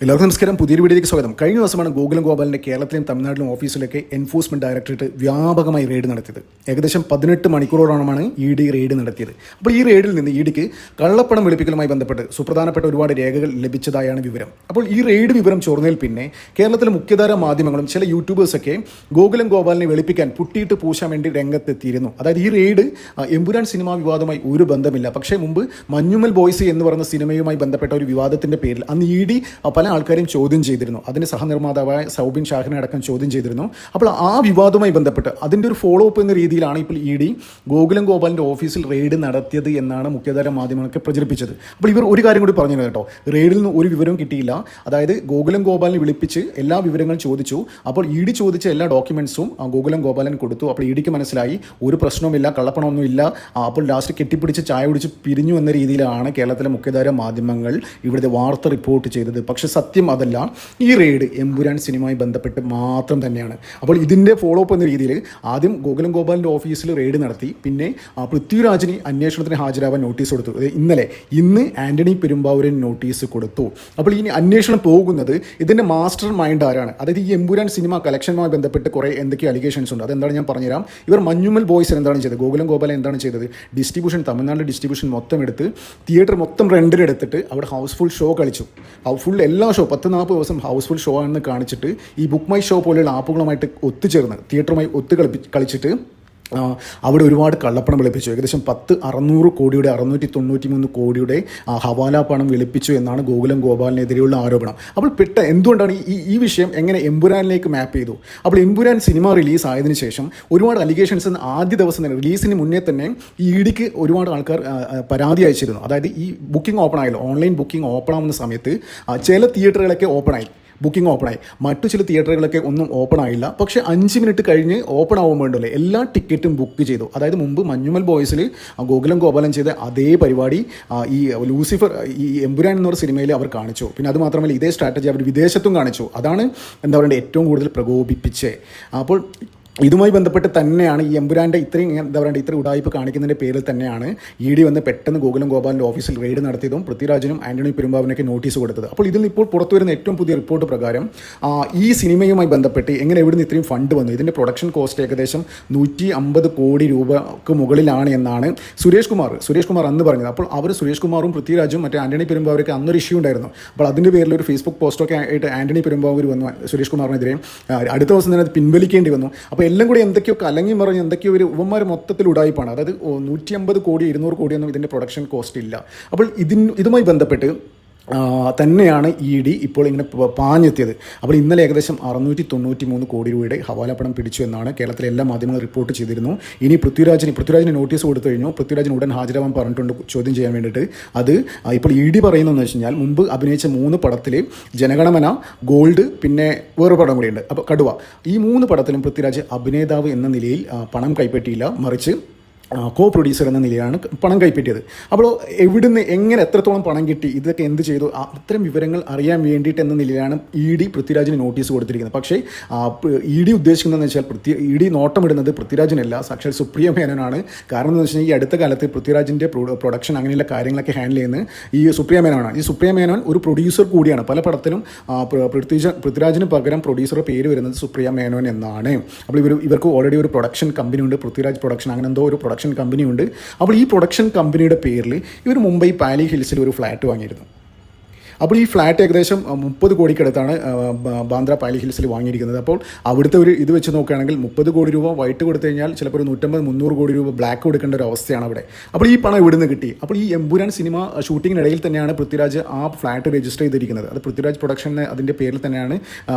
എല്ലാവർക്കും നമസ്കാരം. പുതിയൊരു വീഡിയോയിലേക്ക് സ്വാഗതം. കഴിഞ്ഞ ദിവസമാണ് ഗോകുലം ഗോപാലിൻ്റെ കേരളത്തിലെയും തമിഴ്നാട്ടിലും ഓഫീസിലൊക്കെ എൻഫോഴ്സ്മെൻറ്റ് ഡയറക്ടറേറ്റ് വ്യാപകമായി റെയ്ഡ് നടത്തിയത്. ഏകദേശം 18 മണിക്കൂറോളമാണ് ഇ റെയ്ഡ് നടത്തിയത്. അപ്പോൾ ഈ റെയ്ഡിൽ നിന്ന് ഇഡിക്ക് കള്ളപ്പണം വെളുപ്പിക്കലുമായി ബന്ധപ്പെട്ട് സുപ്രധാനപ്പെട്ട ഒരുപാട് രേഖകൾ ലഭിച്ചതായാണ് വിവരം. അപ്പോൾ ഈ റെയ്ഡ് വിവരം ചോർന്നതിൽ പിന്നെ കേരളത്തിലെ മുഖ്യധാര മാധ്യമങ്ങളും ചില യൂട്യൂബേഴ്സൊക്കെ ഗോകുലം ഗോപാലിനെ വെളുപ്പിക്കാൻ പുട്ടിയിട്ട് പൂശാൻ വേണ്ടി രംഗത്തെത്തിയിരുന്നു. അതായത് ഈ റെയ്ഡ് എമ്പുരാൻ സിനിമാ വിവാദവുമായി ഒരു ബന്ധമില്ല. പക്ഷേ മുമ്പ് മഞ്ഞുമൽ ബോയ്സ് എന്ന് പറയുന്ന സിനിമയുമായി ബന്ധപ്പെട്ട ഒരു വിവാദത്തിൻ്റെ പേരിൽ അന്ന് ഇ പല ആൾക്കാരെയും ചോദ്യം ചെയ്തിരുന്നു. അതിൻ്റെ സഹനിർമ്മാതാവായ സൗബിൻ ഷാഹിനെ അടക്കം ചോദ്യം ചെയ്തിരുന്നു. അപ്പോൾ ആ വിവാദവുമായി ബന്ധപ്പെട്ട് അതിൻ്റെ ഒരു ഫോളോ അപ്പ് എന്ന രീതിയിലാണ് ഇപ്പോൾ ഇ ഗോകുലം ഗോപാലിൻ്റെ ഓഫീസിൽ റെയ്ഡ് നടത്തിയത് എന്നാണ് മുഖ്യധാര മാധ്യമങ്ങളൊക്കെ പ്രചരിപ്പിച്ചത്. അപ്പോൾ ഇവർ ഒരു കാര്യം കൂടി പറഞ്ഞു കേട്ടോ, റെയ്ഡിൽ നിന്ന് ഒരു വിവരവും കിട്ടിയില്ല. അതായത് ഗോകുലം ഗോപാലിനെ വിളിപ്പിച്ച് എല്ലാ വിവരങ്ങളും ചോദിച്ചു. അപ്പോൾ ഇ ചോദിച്ച എല്ലാ ഡോക്യുമെൻസും ഗോകുലം ഗോപാലൻ കൊടുത്തു. അപ്പോൾ ഇഡിക്ക് മനസ്സിലായി ഒരു പ്രശ്നവുമില്ല, കള്ളപ്പണമൊന്നുമില്ല. അപ്പോൾ ലാസ്റ്റ് കെട്ടിപ്പിടിച്ച് ചായ കുടിച്ച് പിരിഞ്ഞു എന്ന രീതിയിലാണ് കേരളത്തിലെ മുഖ്യധാര മാധ്യമങ്ങൾ ഇവിടുത്തെ വാർത്ത റിപ്പോർട്ട് ചെയ്തത്. പക്ഷേ സത്യം അതല്ല. ഈ റെയ്ഡ് എമ്പുരാൻ സിനിമയുമായി ബന്ധപ്പെട്ട് മാത്രം തന്നെയാണ്. അപ്പോൾ ഇതിൻ്റെ ഫോളോ അപ്പ് എന്ന രീതിയിൽ ആദ്യം ഗോകുലം ഗോപാലിൻ്റെ ഓഫീസിൽ റെയ്ഡ് നടത്തി. പിന്നെ പൃഥ്വിരാജിന് അന്വേഷണത്തിന് ഹാജരാവാൻ നോട്ടീസ് കൊടുത്തു. ഇന്ന് ആൻ്റണി പെരുമ്പാവൂരിന് നോട്ടീസ് കൊടുത്തു. അപ്പോൾ ഈ അന്വേഷണം പോകുന്നത് ഇതിൻ്റെ മാസ്റ്റർ മൈൻഡ് ആരാണ്? അതായത് ഈ എമ്പുരാൻ സിനിമ കളക്ഷനുമായി ബന്ധപ്പെട്ട് കുറേ എന്തൊക്കെയോ അലിഗേഷൻസ് ഉണ്ട്. അതെന്താണ് ഞാൻ പറഞ്ഞുതരാം. ഇവർ മഞ്ഞുമൽ ബോയ്സ് എന്താണ് ചെയ്തത്? ഗോകുലം ഗോപാലൻ എന്താണ് ചെയ്തത്? തമിഴ്നാട്ടിലെ ഡിസ്ട്രിബ്യൂഷൻ മൊത്തം എടുത്ത് തിയേറ്റർ മൊത്തം റെൻറ്റിനെടുത്തിട്ട് അവിടെ ഹൗസ്ഫുൾ ഷോ കളിച്ചു. ഫുൾ എല്ലാ ഷോ 10-40 ദിവസം ഹൗസ്ഫുൾ ഷോ ആണെന്ന് കാണിച്ചിട്ട് ഈ ബുക്ക് മൈ ഷോ പോലെയുള്ള ആപ്പുകളുമായിട്ട് ഒത്തുചേർന്ന് തിയേറ്ററുമായി കളിച്ചിട്ട് അവിടെ ഒരുപാട് കള്ളപ്പണം വെളുപ്പിച്ചു. ഏകദേശം 600 കോടിയുടെ 693 കോടിയുടെ ഹവാല പണം വെളുപ്പിച്ചു എന്നാണ് ഗോകുലം ഗോപാലിനെതിരെയുള്ള ആരോപണം. അപ്പോൾ എന്തുകൊണ്ടാണ് ഈ വിഷയം എങ്ങനെ എമ്പുരാനിലേക്ക് മാപ്പ് ചെയ്തു? അപ്പോൾ എമ്പുരാൻ സിനിമ റിലീസ് ആയതിനു ശേഷം ഒരുപാട് അലിഗേഷൻസ് ആദ്യ ദിവസം തന്നെ റിലീസിന് മുന്നേ തന്നെ ഈ ഇഡിക്ക് ഒരുപാട് ആൾക്കാർ പരാതി അയച്ചിരുന്നു. അതായത് ഈ ബുക്കിംഗ് ഓപ്പൺ ആയല്ലോ, ഓൺലൈൻ ബുക്കിംഗ് ഓപ്പൺ ആവുന്ന സമയത്ത് ചില തിയേറ്ററുകളൊക്കെ ബുക്കിംഗ് ഓപ്പണായി, മറ്റു ചില തിയേറ്ററുകളൊക്കെ ഒന്നും ഓപ്പൺ ആയില്ല. പക്ഷേ 5 മിനിറ്റ് കഴിഞ്ഞ് ഓപ്പൺ ആവാൻ വേണ്ടല്ലേ എല്ലാ ടിക്കറ്റും ബുക്ക് ചെയ്തു. അതായത് മുമ്പ് മഞ്ഞുമൽ ബോയ്സിൽ ഗോകുലം ഗോപാലൻ ചെയ്ത അതേ പരിപാടി ഈ ലൂസിഫർ ഈ എമ്പുരാൻ എന്നൊരു സിനിമയിൽ അവർ കാണിച്ചു. പിന്നെ അത് മാത്രമല്ല ഇതേ സ്ട്രാറ്റജി അവർ വിദേശത്തും കാണിച്ചു. അതാണ് എന്താ പറയുക ഏറ്റവും കൂടുതൽ പ്രകോപിപ്പിച്ചേ. അപ്പോൾ ഇതുമായി ബന്ധപ്പെട്ട് തന്നെയാണ് ഈ എമ്പുരാൻ്റെ ഇത്രയും ഇത്ര ഉടായ്പ കാണിക്കുന്നതിൻ്റെ പേരിൽ തന്നെയാണ് ഇ വന്ന് പെട്ടെന്ന് ഗോകുലം ഗോപാലിൻ്റെ ഓഫീസിൽ റെയ്ഡ് നടത്തിയതും പൃഥ്വിരാജിനും ആൻ്റണി പെരുമ്പാവൂരിനൊക്കെ നോട്ടീസ് കൊടുത്തത്. അപ്പോൾ ഇതിൽ ഇപ്പോൾ പുറത്തു വരുന്ന ഏറ്റവും പുതിയ റിപ്പോർട്ട് പ്രകാരം ഈ സിനിമയുമായി ബന്ധപ്പെട്ട് എങ്ങനെ എവിടുന്ന് ഇത്രയും ഫണ്ട് വന്നു? ഇതിൻ്റെ പ്രൊഡക്ഷൻ കോസ്റ്റ് ഏകദേശം 150 കോടി രൂപക്ക് മുകളിലാണ് എന്നാണ് സുരേഷ് കുമാർ അന്ന് പറഞ്ഞത്. അപ്പോൾ സുരേഷ് കുമാറും പൃഥ്വിരാജും മറ്റേ ആൻ്റണി പെരുമ്പാവൂരൊക്കെ അന്നൊരു ഇഷ്യൂ ഉണ്ടായിരുന്നു. അപ്പോൾ അതിൻ്റെ പേരിൽ ഒരു ഫേസ്ബുക്ക് പോസ്റ്റൊക്കെ ആയിട്ട് ആൻ്റണി പെരുമ്പാവൂർ വന്നു സുരേഷ് കുമാറിനെതിരെ. അടുത്ത ദിവസം തന്നെ അത് പിൻവലിക്കേണ്ടി വന്നു. അപ്പോൾ എല്ലാം കൂടി എന്തൊക്കെയോ കലങ്ങി മറിഞ്ഞ് എന്തൊക്കെയോ ഒരു ഇവന്മാർ മൊത്തത്തിൽ ഉടായ്പാണ്. അതായത് 150 കോടി 200 കോടിയൊന്നും ഇതിൻ്റെ പ്രൊഡക്ഷൻ കോസ്റ്റ് ഇല്ല. അപ്പോൾ ഇതുമായി ബന്ധപ്പെട്ട് തന്നെയാണ് ഇ ഇപ്പോൾ ഇങ്ങനെ പാഞ്ഞെത്തിയത്. അപ്പോൾ ഇന്നലെ ഏകദേശം 693 കോടി രൂപയുടെ ഹവാലപ്പണം പിടിച്ചു എന്നാണ് കേരളത്തിലെ എല്ലാ മാധ്യമങ്ങളും റിപ്പോർട്ട് ചെയ്തിരുന്നു. ഇനി പൃഥ്വിരാജിന് നോട്ടീസ് കൊടുത്തു കഴിഞ്ഞു. പൃഥ്വിരാജിന് ഉടൻ ഹാജരാവാൻ പറഞ്ഞിട്ടുണ്ട് ചോദ്യം ചെയ്യാൻ വേണ്ടിയിട്ട്. അത് ഇപ്പോൾ ഇ പറയുന്നതെന്ന് വെച്ച് കഴിഞ്ഞാൽ മുമ്പ് അഭിനയിച്ച 3 പടത്തിൽ ജനഗണമന, ഗോൾഡ്, പിന്നെ വേറൊരു പടം കൂടിയുണ്ട് അപ്പോൾ കടുവ, ഈ 3 പടത്തിലും പൃഥ്വിരാജ് അഭിനേതാവ് എന്ന നിലയിൽ പണം കൈപ്പറ്റിയില്ല, മറിച്ച് കോ പ്രൊഡ്യൂസർ എന്ന നിലയിലാണ് പണം കൈപ്പറ്റിയത്. അപ്പോൾ എവിടുന്ന് എങ്ങനെ എത്രത്തോളം പണം കിട്ടി, ഇതൊക്കെ എന്ത് ചെയ്തു, അത്തരം വിവരങ്ങൾ അറിയാൻ വേണ്ടിയിട്ട് എന്ന നിലയിലാണ് ഇ പൃഥ്വിരാജിന് നോട്ടീസ് കൊടുത്തിരിക്കുന്നത്. പക്ഷേ ഇ ഉദ്ദേശിക്കുന്നതെന്ന് വെച്ചാൽ ഇ നോട്ടമിടുന്നത് പൃഥ്വിരാജിനല്ല, സാക്ഷാൽ സുപ്രിയ മേനോനാണ്. കാരണം എന്ന് വെച്ച് കഴിഞ്ഞാൽ ഈ അടുത്ത കാലത്ത് പൃഥ്വിരാജിൻ്റെ പ്രൊഡക്ഷൻ അങ്ങനെയുള്ള കാര്യങ്ങളൊക്കെ ഹാൻഡിൽ ചെയ്യുന്നത് ഈ സുപ്രിയ മേനോനാണ്. ഈ സുപ്രിയ മേനോൻ ഒരു പ്രൊഡ്യൂസർ കൂടിയാണ്. പല പടത്തിലും പൃഥ്വിരാജിന് പകരം പ്രൊഡ്യൂസറുടെ പേര് വരുന്നത് സുപ്രിയ മേനോൻ എന്നാണ്. അപ്പോൾ ഇവർക്ക് ഓൾറെഡി ഒരു പ്രൊഡക്ഷൻ കമ്പനി ഉണ്ട്, പൃഥ്വിരാജ് പ്രൊഡക്ഷൻ, അങ്ങനെ എന്തോ ഒരു പ്രൊഡക്ഷൻ കമ്പനിയുണ്ട്. അപ്പോൾ ഈ പ്രൊഡക്ഷൻ കമ്പനിയുടെ പേരിൽ ഇവർ മുംബൈ പാലി ഹിൽസിൽ ഒരു ഫ്ലാറ്റ് വാങ്ങിയിരുന്നു. അപ്പോൾ ഈ ഫ്ലാറ്റ് ഏകദേശം 30 കോടിക്കടുത്താണ് ബാന്ദ്ര പാലി ഹിൽസിൽ വാങ്ങിയിരിക്കുന്നത്. അപ്പോൾ അവിടുത്തെ ഒരു ഇത് വെച്ച് നോക്കുകയാണെങ്കിൽ 30 കോടി രൂപ വൈറ്റ് കൊടുത്തു കഴിഞ്ഞാൽ ചിലപ്പോൾ ഒരു 150-300 കോടി രൂപ ബ്ലാക്ക് കൊടുക്കേണ്ട ഒരു അവസ്ഥയാണ് അവിടെ. അപ്പോൾ ഈ പണം ഇവിടുന്ന് കിട്ടി. അപ്പോൾ ഈ എമ്പുരാൻ സിനിമ ഷൂട്ടിങ്ങിനിടയിൽ തന്നെയാണ് പൃഥ്വിരാജ് ആ ഫ്ലാറ്റ് രജിസ്റ്റർ ചെയ്തിരിക്കുന്നത്. അത് പൃഥ്വിരാജ് പ്രൊഡക്ഷൻ അതിൻ്റെ പേരിൽ തന്നെയാണ്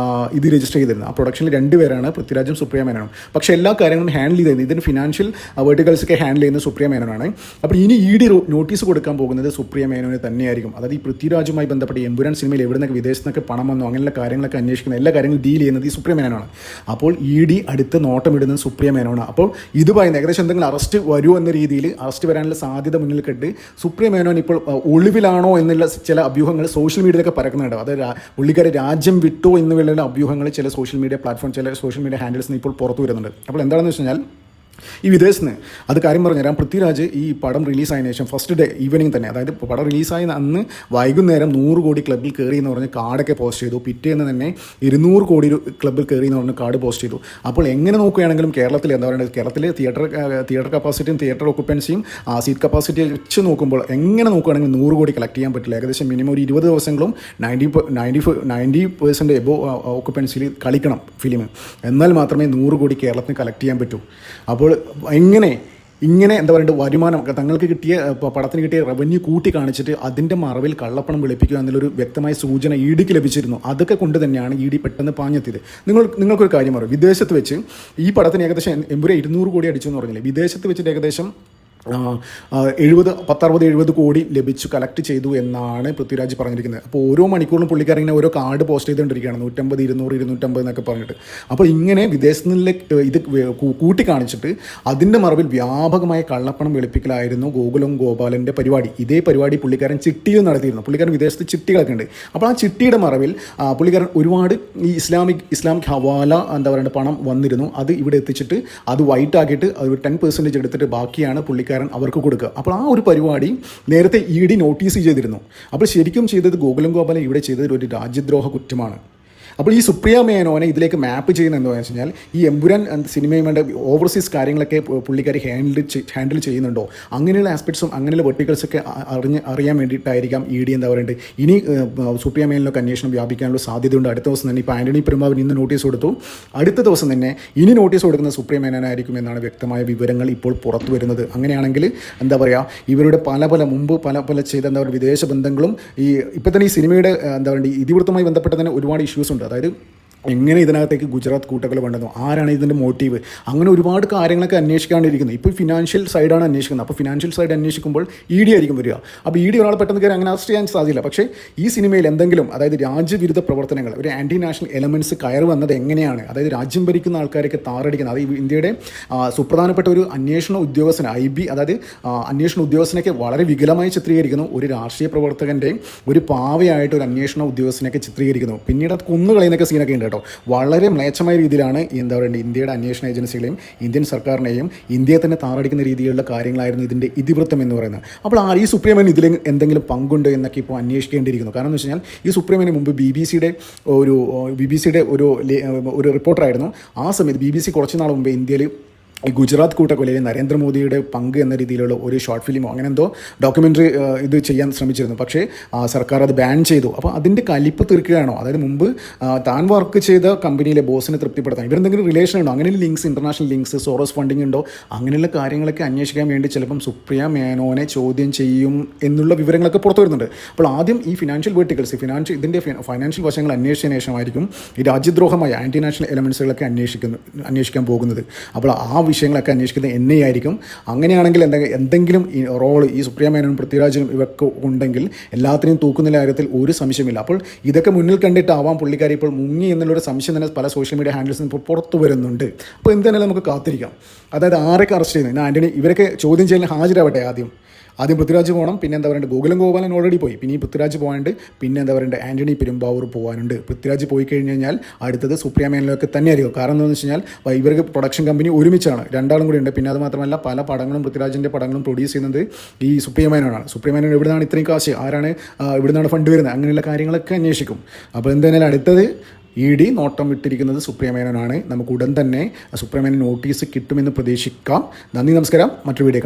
ഇത് രജിസ്റ്റർ ചെയ്തിരുന്നത്. ആ പ്രൊഡക്ഷനിൽ 2 പേരാണ്, പൃഥ്വിരാജും സുപ്രിയ മേനോനും. പക്ഷേ എല്ലാ കാര്യങ്ങളും ഹാൻഡിൽ ചെയ്യുന്നത് ഇതിന് ഫിനാൻഷ്യൽ വെർട്ടിക്കൽസൊക്കെ ഹാൻഡിൽ ചെയ്യുന്നത് സുപ്രിയ മേനോനാണ്. അപ്പോൾ ഇനി ഇ നോട്ടീസ് കൊടുക്കാൻ പോകുന്നത് സുപ്രിയ മേനോന് തന്നെയായിരിക്കും. അതായത് ഈ പൃഥ്വിരാജുമായി ബന്ധപ്പെട്ട് എമ്പുരാൻ സിനിമയിൽ എവിടുന്നൊക്കെ വിദേശത്തൊക്കെ പണം വന്നോ അങ്ങനെയുള്ള കാര്യങ്ങളൊക്കെ അന്വേഷിക്കുന്ന എല്ലാ കാര്യങ്ങളും ഡീൽ ചെയ്യുന്നത് ഈ സുപ്രിയ മേനോനാണ്. അപ്പോൾ ഇ അടുത്ത് നോട്ടമിടുന്നത് സുപ്രിയ മേനോനാണ്. അപ്പോൾ ഇത് പറയുന്നത് ഏകദേശം എന്തെങ്കിലും അറസ്റ്റ് വരുമോ എന്ന രീതിയിൽ അറസ്റ്റ് വരാനുള്ള സാധ്യത മുന്നിൽ കണ്ട് സുപ്രിയ മേനോൻ ഇപ്പോൾ ഒളിവിലാണോ എന്നുള്ള ചില അഭ്യൂഹങ്ങൾ സോഷ്യൽ മീഡിയയിലൊക്കെ പരക്കുന്നുണ്ട്. അത് പുള്ളിക്കാരെ രാജ്യം വിട്ടോ എന്നുള്ള അഭ്യൂഹങ്ങൾ ചില സോഷ്യൽ മീഡിയ ഹാൻഡിൽസ് ഇപ്പോൾ പുറത്തു വരുന്നുണ്ട്. അപ്പോൾ എന്താണെന്ന് വെച്ച് കഴിഞ്ഞാൽ ഈ വിദേശത്ത് നിന്ന് അത് കാര്യം പറഞ്ഞുതരാം. പൃഥ്വിരാജ് ഈ പടം റിലീസായതിനു ശേഷം ഫസ്റ്റ് ഡേ ഈവനിങ് തന്നെ, അതായത് പടം റിലീസായി അന്ന് വൈകുന്നേരം 100 കോടി ക്ലബ്ബിൽ കയറി എന്ന് പറഞ്ഞ് കാർഡൊക്കെ പോസ്റ്റ് ചെയ്തു. പിറ്റേന്ന് തന്നെ 200 കോടി ക്ലബ്ബിൽ കയറി എന്ന് പറഞ്ഞ് കാർഡ് പോസ്റ്റ് ചെയ്തു. അപ്പോൾ എങ്ങനെ നോക്കുകയാണെങ്കിലും കേരളത്തിൽ എന്താ പറയുക, കേരളത്തിലെ തിയേറ്റർ കപ്പാസിറ്റിയും തിയേറ്റർ ഓക്കുപ്പൻസിയും സീറ്റ് കപ്പാസിറ്റി വെച്ച് നോക്കുമ്പോൾ എങ്ങനെ നോക്കുകയാണെങ്കിൽ 100 കോടി കളക്ട് ചെയ്യാൻ പറ്റില്ല. ഏകദേശം മിനിമം ഒരു 20 ദിവസങ്ങളും 90% എബോ ഓക്കുപ്പൻസിയിൽ കളിക്കണം ഫിലിം, എന്നാൽ മാത്രമേ 100 കോടി കേരളത്തിന് കളക്ട് ചെയ്യാൻ പറ്റൂ. അപ്പോൾ ഇങ്ങനെ എന്താ പറയുക, വരുമാനം തങ്ങൾക്ക് കിട്ടിയ പടത്തിന് കിട്ടിയ റവന്യൂ കൂട്ടി കാണിച്ചിട്ട് അതിൻ്റെ മറവിൽ കള്ളപ്പണം വെളുപ്പിക്കുക എന്നുള്ളൊരു വ്യക്തമായ സൂചന ഇ ഡിക്ക് ലഭിച്ചിരുന്നു. അതൊക്കെ കൊണ്ട് തന്നെയാണ് ഇ ഡി പെട്ടെന്ന് പാഞ്ഞെത്തിയത്. നിങ്ങൾക്കൊരു കാര്യം അറിയാം, വിദേശത്ത് വെച്ച് ഈ പടത്തിന് ഏകദേശം എമ്പുരെ 200 കോടി അടിച്ചു എന്ന് പറഞ്ഞില്ലേ, വിദേശത്ത് വെച്ചിട്ട് ഏകദേശം 70 കോടി ലഭിച്ചു കളക്ട് ചെയ്തു എന്നാണ് പൃഥ്വിരാജ് പറഞ്ഞിരിക്കുന്നത്. അപ്പോൾ ഓരോ മണിക്കൂറിലും പുള്ളിക്കാരൻ ഇങ്ങനെ ഓരോ കാർഡ് പോസ്റ്റ് ചെയ്തുകൊണ്ടിരിക്കുകയാണ്, 150, 200, 250 എന്നൊക്കെ പറഞ്ഞിട്ട്. അപ്പോൾ ഇങ്ങനെ വിദേശത്ത് നിന്നുള്ള ഇത് കൂട്ടി കാണിച്ചിട്ട് അതിൻ്റെ മറവിൽ വ്യാപകമായ കള്ളപ്പണം വെളുപ്പിക്കലായിരുന്നു ഗോകുലം ഗോപാലൻ്റെ പരിപാടി. ഇതേ പരിപാടി പുള്ളിക്കാരൻ ചിട്ടിയിൽ നടത്തിയിരുന്നു. പുള്ളിക്കാരൻ വിദേശത്ത് ചിട്ടികളൊക്കെ ഉണ്ട്. അപ്പോൾ ആ ചിട്ടിയുടെ മറവിൽ പുള്ളിക്കാരൻ ഒരുപാട് ഈ ഇസ്ലാമിക് ഹവാല എന്താ പറയുക പണം വന്നിരുന്നു. അത് ഇവിടെ എത്തിച്ചിട്ട് അത് വൈറ്റ് ആക്കിയിട്ട് അത് 10% എടുത്തിട്ട് ബാക്കിയാണ് പുള്ളിക്കാരൻ അവർക്ക് കൊടുക്കുക. അപ്പോൾ ആ ഒരു പരിപാടി നേരത്തെ ഇ ഡി നോട്ടീസ് ചെയ്തിരുന്നു. അപ്പോൾ ശരിക്കും ചെയ്തത് ഗോകുലം ഗോപാലൻ ഇവിടെ ചെയ്തത് ഒരു രാജ്യദ്രോഹ കുറ്റമാണ്. അപ്പോൾ ഈ സുപ്രിയ മേനോനെ ഇതിലേക്ക് മാപ്പ് ചെയ്യുന്നത് എന്താണെന്ന് വെച്ച് കഴിഞ്ഞാൽ, ഈ എമ്പുരാൻ സിനിമയുമായിട്ട് ഓവർസീസ് കാര്യങ്ങളൊക്കെ പുള്ളിക്കാരി ഹാൻഡിൽ ചെയ്യുന്നുണ്ടോ, അങ്ങനെയുള്ള ആസ്പെക്ട്സും അങ്ങനെയുള്ള വെർട്ടിക്കൽസൊക്കെ അറിയാൻ വേണ്ടിയിട്ടായിരിക്കാം ഇ ഡി എന്താ പറയുന്നത് ഇനി സുപ്രിയ മേനോനൊക്കെ അന്വേഷണം വ്യാപിക്കാനുള്ള സാധ്യതയുണ്ട്. അടുത്ത ദിവസം തന്നെ ഇപ്പോൾ ആൻ്റണി പെരുമ്പാവൂർ ഇന്ന് നോട്ടീസ് കൊടുത്തു. അടുത്ത ദിവസം തന്നെ ഇനി നോട്ടീസ് കൊടുക്കുന്ന സുപ്രിയ മേനോനായിരിക്കും എന്നാണ് വ്യക്തമായ വിവരങ്ങൾ ഇപ്പോൾ പുറത്തു വരുന്നത്. അങ്ങനെയാണെങ്കിൽ എന്താ പറയുക, ഇവരുടെ മുമ്പ് പല ചെയ്ത എന്താ പറയുക വിദേശ ബന്ധങ്ങളും ഇപ്പം തന്നെ ഈ സിനിമയുടെ എന്താ പറയുക ഇതിവൃത്തമായി ബന്ധപ്പെട്ട തന്നെ ഒരുപാട് ഇഷ്യൂസ് ഉണ്ട്. അതായത് എങ്ങനെ ഇതിനകത്തേക്ക് ഗുജറാത്ത് കൂട്ടക്കൊല വേണ്ടെന്നോ, ആരാണ് ഇതിൻ്റെ മോട്ടീവ്, അങ്ങനെ ഒരുപാട് കാര്യങ്ങളൊക്കെ അന്വേഷിക്കാണ്ടിരിക്കുന്നത്. ഇപ്പോൾ ഫിനാൻഷ്യൽ സൈഡാണ് അന്വേഷിക്കുന്നത്. അപ്പോൾ ഫിനാൻഷ്യൽ സൈഡ് അന്വേഷിക്കുമ്പോൾ ഇ ഡി ആയിരിക്കും വരിക. അപ്പോൾ ഇ ഡി ഒരാൾ പെട്ടെന്ന് കയറി അങ്ങനെ അറസ്റ്റ് ചെയ്യാൻ സാധ്യത. പക്ഷേ ഈ സിനിമയിൽ എന്തെങ്കിലും അതായത് രാജ്യവിരുദ്ധ പ്രവർത്തനങ്ങൾ, ഒരു ആൻറ്റി നാഷണൽ എലമെൻറ്റ്സ് കയറി വന്നത് എങ്ങനെയാണ്, അതായത് രാജ്യം ഭരിക്കുന്ന ആൾക്കാരൊക്കെ താറടിക്കുന്നത്, അത് ഇന്ത്യയുടെ സുപ്രധാനപ്പെട്ട ഒരു അന്വേഷണ ഉദ്യോഗസ്ഥന് IB അതായത് അന്വേഷണ ഉദ്യോഗസ്ഥനൊക്കെ വളരെ വികലമായി ചിത്രീകരിക്കുന്നു. ഒരു രാഷ്ട്രീയ പ്രവർത്തകൻ്റെ ഒരു പാവയായിട്ട് ഒരു അന്വേഷണ ഉദ്യോഗസ്ഥനെയൊക്കെ ചിത്രീകരിക്കുന്നു. പിന്നീട് അത് കൊന്നുകളയുന്നൊക്കെ സീനൊക്കെ ഉണ്ട് കേട്ടോ. വളരെ മ്ലേച്ഛമായ രീതിയിലാണ് എന്താ പറയുക ഇന്ത്യയുടെ അന്വേഷണ ഏജൻസികളെയും ഇന്ത്യൻ സർക്കാരിനെയും ഇന്ത്യയെ തന്നെ താറടിക്കുന്ന രീതിയിലുള്ള കാര്യങ്ങളായിരുന്നു ഇതിൻ്റെ ഇതിവൃത്തം എന്ന് പറയുന്നത്. അപ്പോൾ ഈ സുപ്രീമൻ ഇതിൽ എന്തെങ്കിലും പങ്കുണ്ട് എന്നൊക്കെ ഇപ്പോൾ അന്വേഷിക്കേണ്ടിയിരിക്കുന്നു. കാരണം എന്ന് വെച്ച് കഴിഞ്ഞാൽ ഈ സുപ്രീമന് മുമ്പ് BBC ഒരു റിപ്പോർട്ടറായിരുന്നു. ആ സമയത്ത് BBC കുറച്ച് നാൾ മുമ്പ് ഇന്ത്യയിൽ ഈ ഗുജറാത്ത് കൂട്ടക്കൊലയിൽ നരേന്ദ്രമോദിയുടെ പങ്ക് എന്ന രീതിയിലുള്ള ഒരു ഷോർട്ട് ഫിലിമോ അങ്ങനെ എന്തോ ഡോക്യുമെൻ്ററി ഇത് ചെയ്യാൻ ശ്രമിച്ചിരുന്നു. പക്ഷേ സർക്കാർ അത് ബാൻ ചെയ്തു. അപ്പോൾ അതിൻ്റെ കലിപ്പ് തീർക്കുകയാണോ, അതായത് മുമ്പ് താൻ വർക്ക് ചെയ്ത കമ്പനിയിലെ ബോസിനെ തൃപ്തിപ്പെടുത്താൻ ഇവരെന്തെങ്കിലും റിലേഷൻ ഉണ്ടോ, അങ്ങനെ links, international links, sorrows funding ഉണ്ടോ, അങ്ങനെയുള്ള കാര്യങ്ങളൊക്കെ അന്വേഷിക്കാൻ വേണ്ടി ചിലപ്പം സുപ്രിയ മേനോനെ ചോദ്യം ചെയ്യും എന്നുള്ള വിവരങ്ങളൊക്കെ പുറത്തു വരുന്നുണ്ട്. അപ്പോൾ ആദ്യം ഈ ഫിനാൻഷ്യൽ വെർട്ടിക്കൽസ് ഇതിൻ്റെ ഫൈനാൻഷ്യൽ വശങ്ങൾ അന്വേഷിച്ചതിന് ശേഷമായിരിക്കും ഈ രാജ്യദ്രോഹമായ ആൻറ്റി നാഷണൽ എലമെൻസുകളൊക്കെ അന്വേഷിക്കാൻ പോകുന്നത്. അപ്പോൾ ആ വിഷയങ്ങളൊക്കെ അന്വേഷിക്കുന്നത് എന്നെ ആയിരിക്കും. അങ്ങനെയാണെങ്കിൽ എന്തെങ്കിലും ഈ റോൾ ഈ സുപ്രിയ മേനോനും പൃഥ്വിരാജിനും ഇവർക്ക് ഉണ്ടെങ്കിൽ എല്ലാത്തിനെയും തൂക്കുന്ന കാര്യത്തിൽ ഒരു സംശയമില്ല. അപ്പോൾ ഇതൊക്കെ മുന്നിൽ കണ്ടിട്ടാവാം പുള്ളിക്കാരി ഇപ്പോൾ മുങ്ങി എന്നുള്ളൊരു സംശയം തന്നെ പല സോഷ്യൽ മീഡിയ ഹാൻഡിൽസിൽ ഇപ്പോൾ പുറത്തു വരുന്നുണ്ട്. അപ്പോൾ എന്തായാലും നമുക്ക് കാത്തിരിക്കാം. അതായത് ആരൊക്കെ അറസ്റ്റ് ചെയ്യുന്നത്, ആൻ്റണി ഇവരൊക്കെ ചോദ്യം ചെയ്യലിന് ഹാജരാവട്ടെ. ആദ്യം പൃഥ്വിരാജ് പോകണം, പിന്നെ എന്താ പറയുക ഗോകുലം ഗോപാലൻ ഓൾറെഡി പോയി, പിന്നെ ഈ പൃഥ്വിരാജ് പോകാനുണ്ട്, പിന്നെ എന്താ പറയുക ആൻ്റണി പെരുമ്പാവൂർ പോകാനുണ്ട്. പൃഥ്വിരാജ് പോയി കഴിഞ്ഞ് കഴിഞ്ഞാൽ അടുത്തത് സുപ്രിയ മേനോനൊക്കെ തന്നെയായിരിക്കും. കാരണം എന്താണെന്ന് വെച്ച് കഴിഞ്ഞാൽ ഇവർക്ക് പ്രൊഡക്ഷൻ കമ്പനി ഒരുമിച്ചാണ്, രണ്ടാളും കൂടി ഉണ്ട്. പിന്നെ അത് മാത്രമല്ല പല പടങ്ങളും പൃഥ്വിരാജിൻ്റെ പടങ്ങളും പ്രൊഡ്യൂസ് ചെയ്യുന്നത് ഈ സുപ്രിയ മേനോനാണ്. സുപ്രിയ മേനോൻ എവിടെ നിന്നാണ് ഇത്രയും കാശ്, ആരാണ് ഇവിടെ നിന്നാണ് ഫണ്ട് വരുന്നത്, അങ്ങനെയുള്ള കാര്യങ്ങളൊക്കെ അന്വേഷിക്കും. അപ്പോൾ എന്തായാലും അടുത്തത് ഇ ഡി നോട്ടം വിട്ടിരിക്കുന്നത് സുപ്രിയ മേനോനാണ്. നമുക്ക് ഉടൻ തന്നെ സുപ്രിയ മേനോൻ നോട്ടീസ് കിട്ടുമെന്ന് പ്രതീക്ഷിക്കാം. നന്ദി, നമസ്കാരം. മറ്റൊരു വീഡിയോ കാണാം.